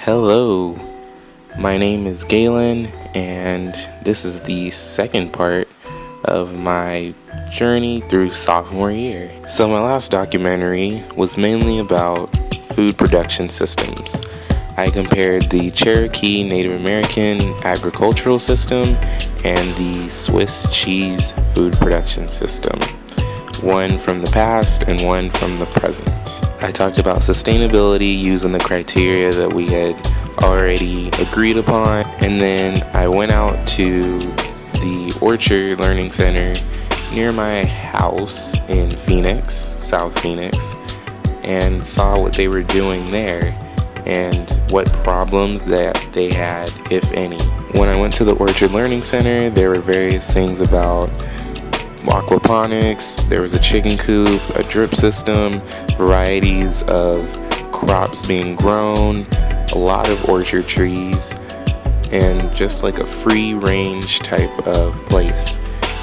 Hello, my name is Galen, and this is the second part of my journey through sophomore year. So my last documentary was mainly about food production systems. I compared the Cherokee Native American agricultural system and the Swiss cheese food production system, one from the past and one from the present. I talked about sustainability using the criteria that we had already agreed upon, and then I went out to the Orchard Learning Center near my house in Phoenix, South Phoenix, and saw what they were doing there and what problems that they had, if any. When I went to the Orchard Learning Center, there were various things about aquaponics, there was a chicken coop, a drip system, varieties of crops being grown, a lot of orchard trees, and just like a free range type of place.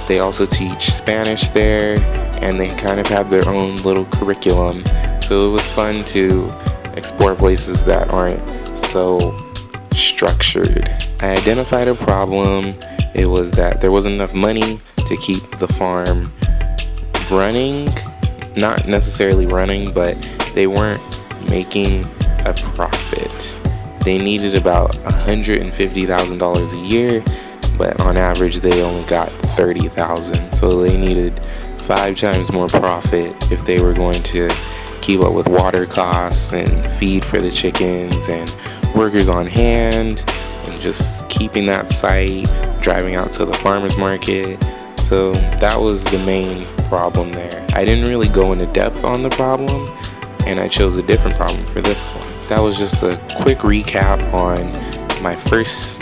They also teach Spanish there, and they kind of have their own little curriculum, so it was fun to explore places that aren't so structured. I identified a problem. It was that there wasn't enough money to keep the farm running, not necessarily running, but they weren't making a profit. They needed about $150,000 a year, but on average they only got $30,000. So they needed 5 times more profit if they were going to keep up with water costs and feed for the chickens and workers on hand and just keeping that site, driving out to the farmer's market. So that was the main problem there. I didn't really go into depth on the problem, and I chose a different problem for this one. That was just a quick recap on my first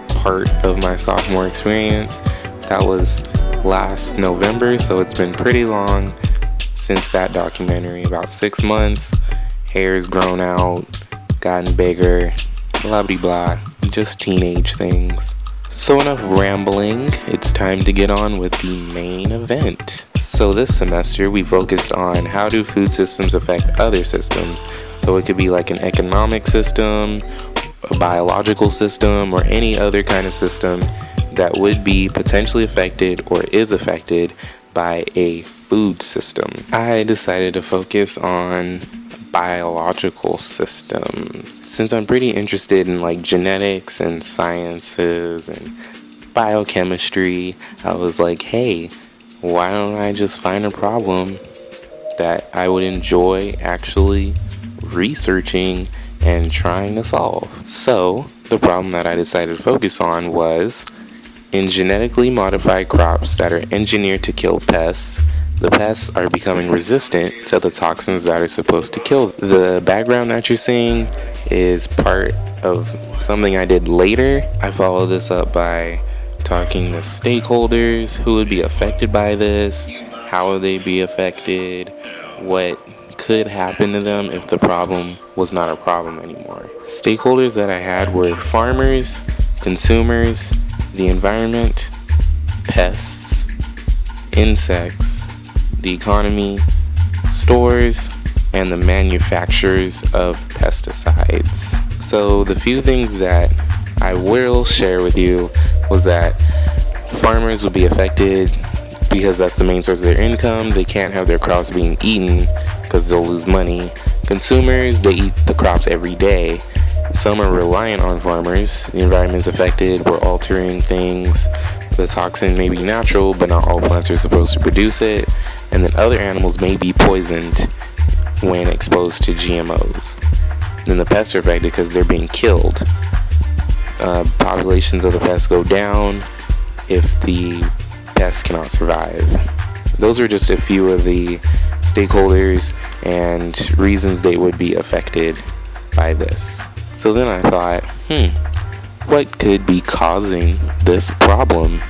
part of my sophomore experience. That was last November, so it's been pretty long since that documentary, about 6 months. Hair's grown out, gotten bigger, blah blah blah, just teenage things. So enough rambling, it's time to get on with the main event. So this semester we focused on how do food systems affect other systems. So it could be like an economic system, a biological system, or any other kind of system that would be potentially affected or is affected by a food system. I decided to focus on biological system. Since I'm pretty interested in like genetics and sciences and biochemistry, I was like, hey, why don't I just find a problem that I would enjoy actually researching and trying to solve? So the problem that I decided to focus on was in genetically modified crops that are engineered to kill pests. The pests are becoming resistant to the toxins that are supposed to kill them. The background that you're seeing is part of something I did later. I followed this up by talking to stakeholders who would be affected by this, how would they be affected, what could happen to them if the problem was not a problem anymore. Stakeholders that I had were farmers, consumers, the environment, pests, insects, the economy, stores, and the manufacturers of pesticides. So the few things that I will share with you was that farmers would be affected because that's the main source of their income. They can't have their crops being eaten because they'll lose money. Consumers, they eat the crops every day. Some are reliant on farmers. The environment's affected. We're altering things. The toxin may be natural, but not all plants are supposed to produce it. And then other animals may be poisoned when exposed to GMOs. Then the pests are affected because they're being killed. Populations of the pests go down if the pests cannot survive. Those are just a few of the stakeholders and reasons they would be affected by this. So then I thought, what could be causing this problem?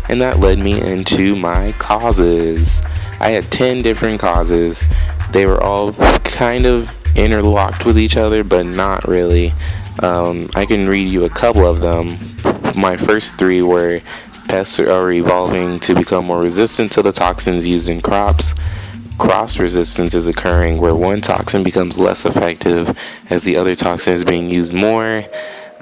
And that led me into my causes. I had 10 different causes. They were all kind of interlocked with each other, but not really. I can read you a couple of them. My first 3 were pests are evolving to become more resistant to the toxins used in crops. cross resistance is occurring where one toxin becomes less effective as the other toxin is being used more.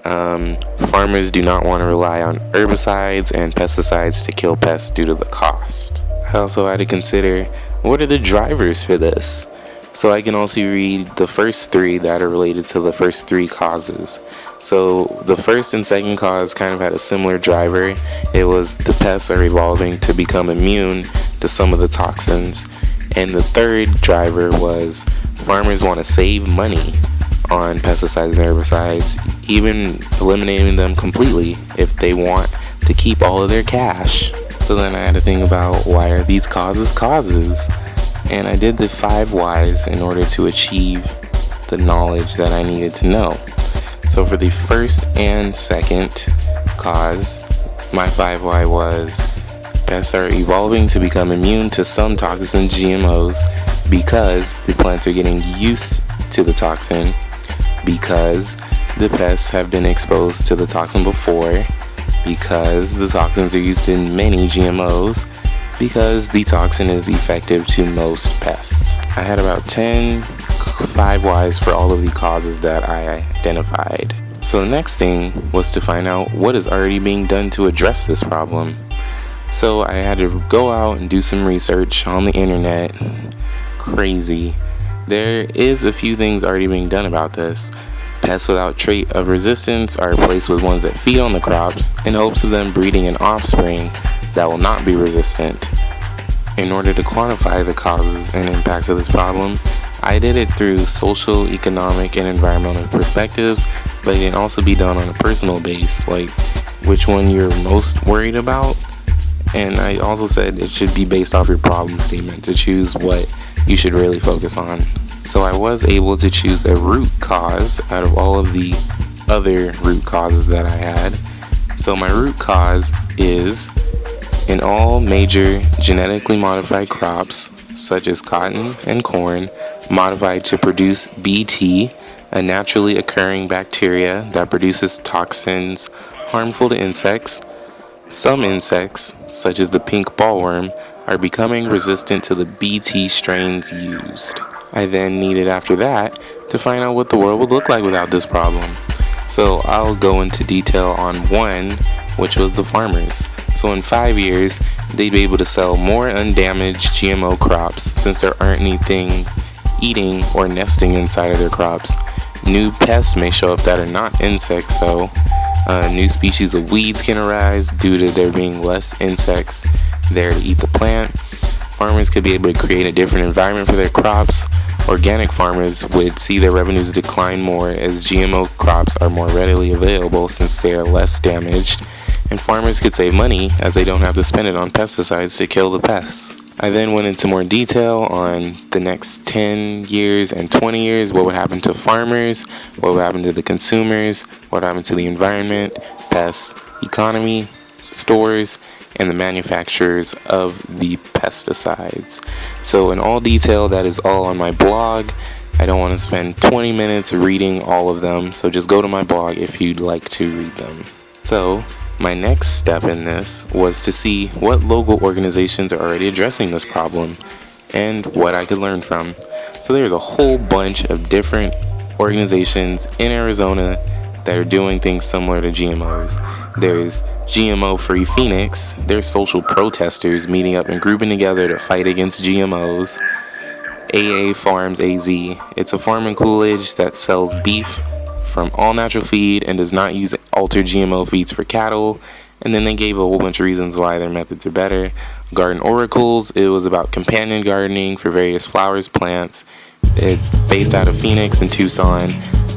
Farmers do not want to rely on herbicides and pesticides to kill pests due to the cost. I also had to consider, what are the drivers for this? So I can also read the first three that are related to the first three causes. So the first and second cause kind of had a similar driver. It was the pests are evolving to become immune to some of the toxins. And the third driver was farmers want to save money on pesticides and herbicides, even eliminating them completely if they want to keep all of their cash. So then I had to think about, why are these causes? And I did the 5 whys in order to achieve the knowledge that I needed to know. So for the first and second cause, my 5 why was pests are evolving to become immune to some toxins and GMOs because the plants are getting used to the toxin, because the pests have been exposed to the toxin before, because the toxins are used in many GMOs, because the toxin is effective to most pests. I had about 5 whys for all of the causes that I identified. So the next thing was to find out what is already being done to address this problem. So I had to go out and do some research on the internet. Crazy. There is a few things already being done about this. Pests without trait of resistance are replaced with ones that feed on the crops in hopes of them breeding an offspring that will not be resistant. In order to quantify the causes and impacts of this problem, I did it through social, economic, and environmental perspectives, but it can also be done on a personal base, like which one you're most worried about. And I also said it should be based off your problem statement to choose what you should really focus on. So I was able to choose a root cause out of all of the other root causes that I had. So my root cause is, in all major genetically modified crops, such as cotton and corn, modified to produce Bt, a naturally occurring bacteria that produces toxins harmful to insects. Some insects, such as the pink ballworm, are becoming resistant to the Bt strains used. I then needed after that to find out what the world would look like without this problem. So I'll go into detail on one, which was the farmers. So in 5 years, they'd be able to sell more undamaged GMO crops since there aren't anything eating or nesting inside of their crops. New pests may show up that are not insects though. New species of weeds can arise due to there being less insects there to eat the plant. Farmers could be able to create a different environment for their crops. Organic farmers would see their revenues decline more as GMO crops are more readily available since they are less damaged. And farmers could save money as they don't have to spend it on pesticides to kill the pests. I then went into more detail on the next 10 years and 20 years, what would happen to farmers, what would happen to the consumers, what would happen to the environment, pests, economy, stores, and the manufacturers of the pesticides. So in all detail, that is all on my blog. I don't want to spend 20 minutes reading all of them, so just go to my blog if you'd like to read them. So my next step in this was to see what local organizations are already addressing this problem and what I could learn from. So there's a whole bunch of different organizations in Arizona that are doing things similar to GMOs. There's GMO Free Phoenix. There's social protesters meeting up and grouping together to fight against GMOs. AA Farms AZ. It's a farm in Coolidge that sells beef from all natural feed and does not use altered GMO feeds for cattle. And then they gave a whole bunch of reasons why their methods are better. Garden Oracles, it was about companion gardening for various flowers, plants. It's based out of Phoenix and Tucson.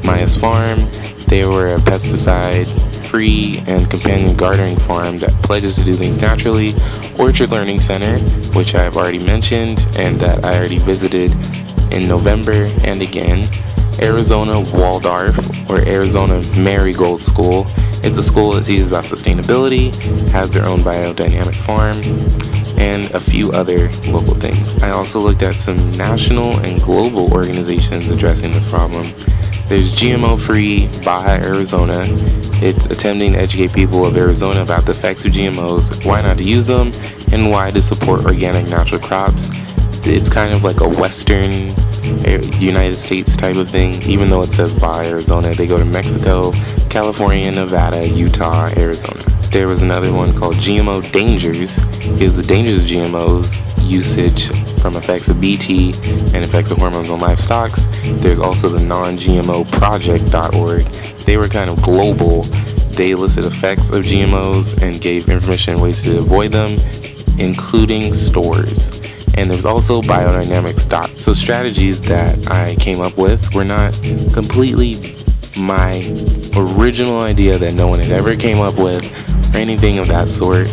Maya's Farm, they were a pesticide-free and companion gardening farm that pledges to do things naturally. Orchard Learning Center, which I've already mentioned and that I already visited in November and again. Arizona Waldorf, or Arizona Marigold School. It's a school that teaches about sustainability, has their own biodynamic farm, and a few other local things. I also looked at some national and global organizations addressing this problem. There's GMO Free Baja Arizona. It's attempting to educate people of Arizona about the effects of GMOs, why not to use them, and why to support organic natural crops. It's kind of like a western United States type of thing. Even though it says by Arizona, they go to Mexico, California, Nevada, Utah, Arizona. There was another one called GMO Dangers. Is the dangers of GMOs, usage from effects of BT and effects of hormones on livestock. There's also the non-GMOproject.org. They were kind of global. They listed effects of GMOs and gave information and ways to avoid them, including stores. And there's also biodynamics. So strategies that I came up with were not completely my original idea that no one had ever came up with or anything of that sort.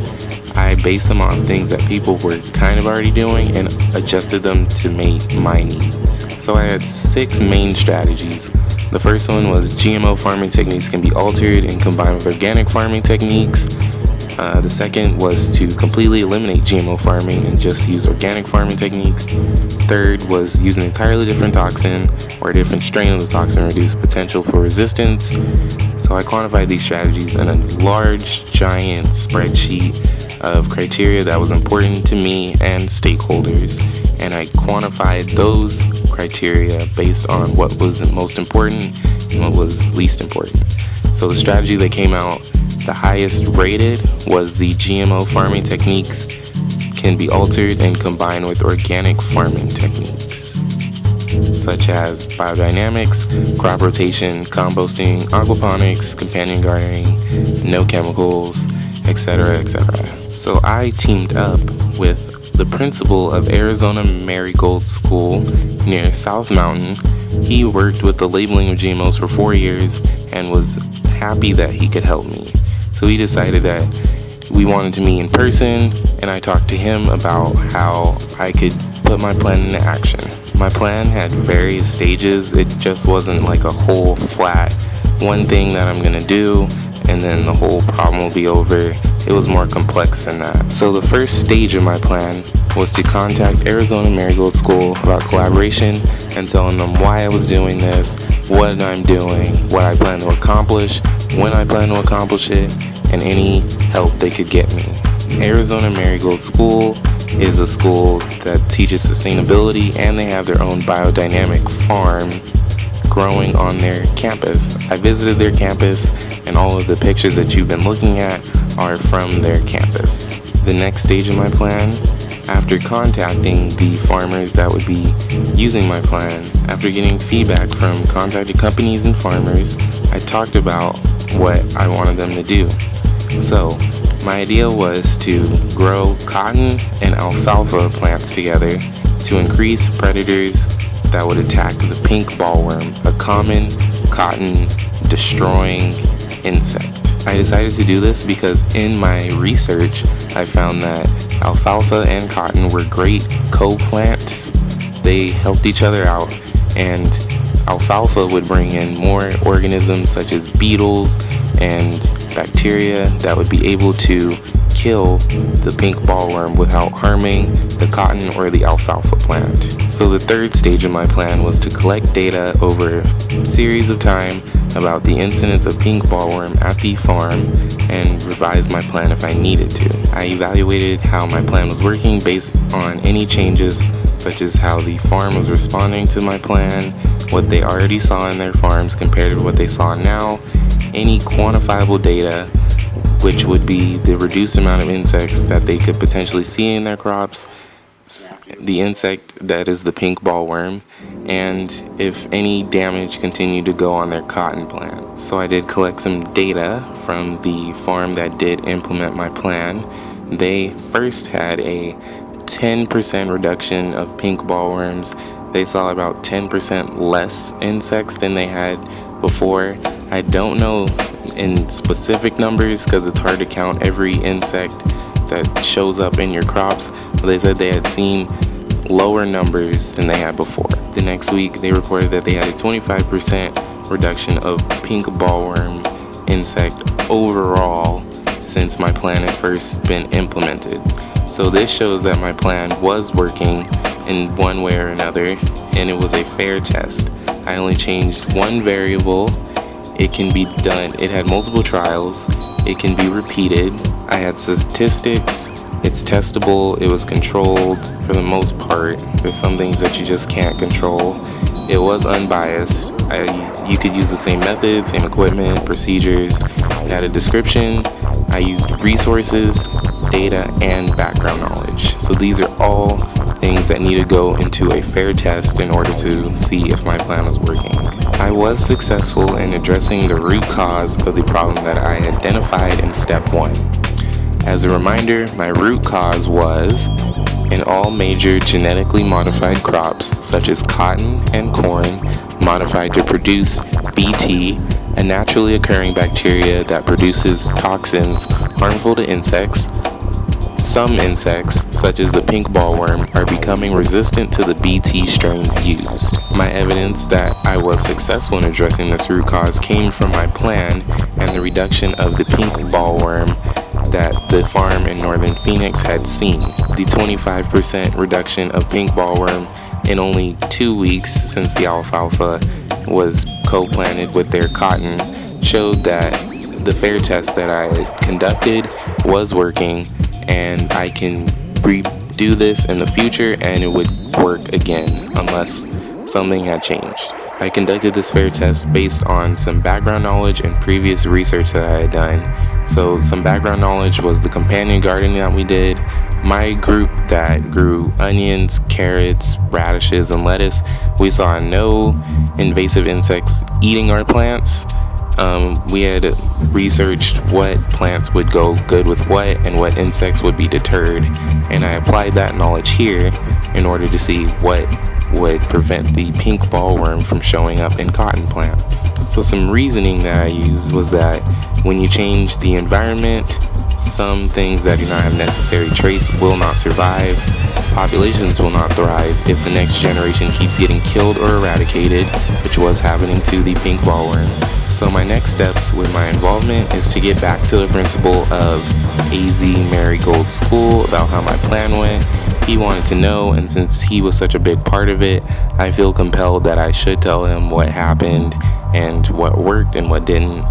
I based them on things that people were kind of already doing and adjusted them to meet my needs. So I had 6 main strategies. The first one was GMO farming techniques can be altered and combined with organic farming techniques. The second was to completely eliminate GMO farming and just use organic farming techniques. Third was use an entirely different toxin or a different strain of the toxin to reduce potential for resistance. So I quantified these strategies in a large, giant spreadsheet of criteria that was important to me and stakeholders. And I quantified those criteria based on what was most important and what was least important. So the strategy that came out the highest rated was the GMO farming techniques can be altered and combined with organic farming techniques, such as biodynamics, crop rotation, composting, aquaponics, companion gardening, no chemicals, etc., etc. So I teamed up with the principal of Arizona Marigold School near South Mountain. He worked with the labeling of GMOs for 4 years and was happy that he could help me. So we decided that we wanted to meet in person, and I talked to him about how I could put my plan into action. My plan had various stages. It just wasn't like a whole flat one thing that I'm gonna do and then the whole problem will be over. It was more complex than that. So the first stage of my plan was to contact Arizona Marigold School about collaboration and telling them why I was doing this, what I'm doing, what I plan to accomplish, when I plan to accomplish it, and any help they could get me. Arizona Marigold School is a school that teaches sustainability, and they have their own biodynamic farm growing on their campus. I visited their campus, and all of the pictures that you've been looking at are from their campus. The next stage of my plan, after contacting the farmers that would be using my plan, after getting feedback from contacted companies and farmers, I talked about what I wanted them to do. So my idea was to grow cotton and alfalfa plants together to increase predators that would attack the pink ballworm, a common cotton destroying insect. I decided to do this because in my research I found that alfalfa and cotton were great co-plants. They helped each other out, and alfalfa would bring in more organisms such as beetles and bacteria that would be able to kill the pink ballworm without harming the cotton or the alfalfa plant. So the third stage of my plan was to collect data over a series of time about the incidence of pink ballworm at the farm and revise my plan if I needed to. I evaluated how my plan was working based on any changes, such as how the farm was responding to my plan, what they already saw in their farms compared to what they saw now, any quantifiable data, which would be the reduced amount of insects that they could potentially see in their crops, the insect that is the pink ballworm, and if any damage continued to go on their cotton plant. So I did collect some data from the farm that did implement my plan. They first had a 10% reduction of pink ballworms. They saw about 10% less insects than they had before. I don't know in specific numbers because it's hard to count every insect that shows up in your crops, but they said they had seen lower numbers than they had before. The next week they reported that they had a 25% reduction of pink ballworm insect overall since my plan had first been implemented. So this shows that my plan was working in one way or another, and it was a fair test. I only changed one variable. It can be done. It had multiple trials. It can be repeated. I had statistics It's testable, it was controlled for the most part. There's some things that you just can't control. It was unbiased. You could use the same method, same equipment, procedures. It had a description. I used resources, data, and background knowledge. So these are all things that need to go into a fair test in order to see if my plan was working. I was successful in addressing the root cause of the problem that I identified in step 1. As a reminder, my root cause was in all major genetically modified crops such as cotton and corn modified to produce Bt, a naturally occurring bacteria that produces toxins harmful to insects. Some insects, such as the pink bollworm, are becoming resistant to the Bt strains used. My evidence that I was successful in addressing this root cause came from my plan and the reduction of the pink bollworm that the farm in northern Phoenix had seen. The 25% reduction of pink bollworm in only 2 weeks since the alfalfa was co-planted with their cotton showed that the fair test that I had conducted was working, and I can redo this in the future and it would work again unless something had changed. I conducted this fair test based on some background knowledge and previous research that I had done. So some background knowledge was the companion gardening that we did. My group that grew onions, carrots, radishes, and lettuce, we saw no invasive insects eating our plants. We had researched what plants would go good with what insects would be deterred, and I applied that knowledge here in order to see what would prevent the pink bollworm from showing up in cotton plants. So some reasoning that I used was that when you change the environment, some things that do not have necessary traits will not survive. Populations will not thrive if the next generation keeps getting killed or eradicated, which was happening to the pink bollworm. So my next steps with my involvement is to get back to the principal of AZ Marigold School about how my plan went. He wanted to know, and since he was such a big part of it, I feel compelled that I should tell him what happened and what worked and what didn't.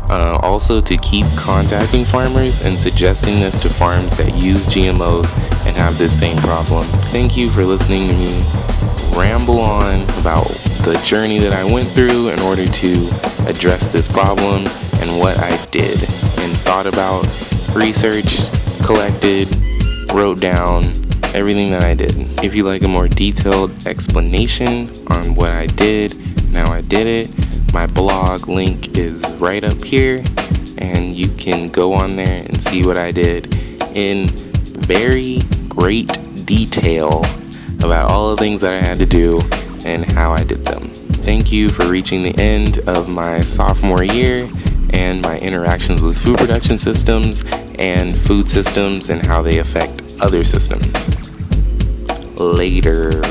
Also to keep contacting farmers and suggesting this to farms that use GMOs and have this same problem. Thank you for listening to me ramble on about the journey that I went through in order to address this problem and what I did and thought about, researched, collected, wrote down everything that I did. If you like a more detailed explanation on what I did and how I did it, my blog link is right up here, and you can go on there and see what I did in very great detail about all the things that I had to do and how I did them. Thank you for reaching the end of my sophomore year and my interactions with food production systems and food systems and how they affect other systems. Later.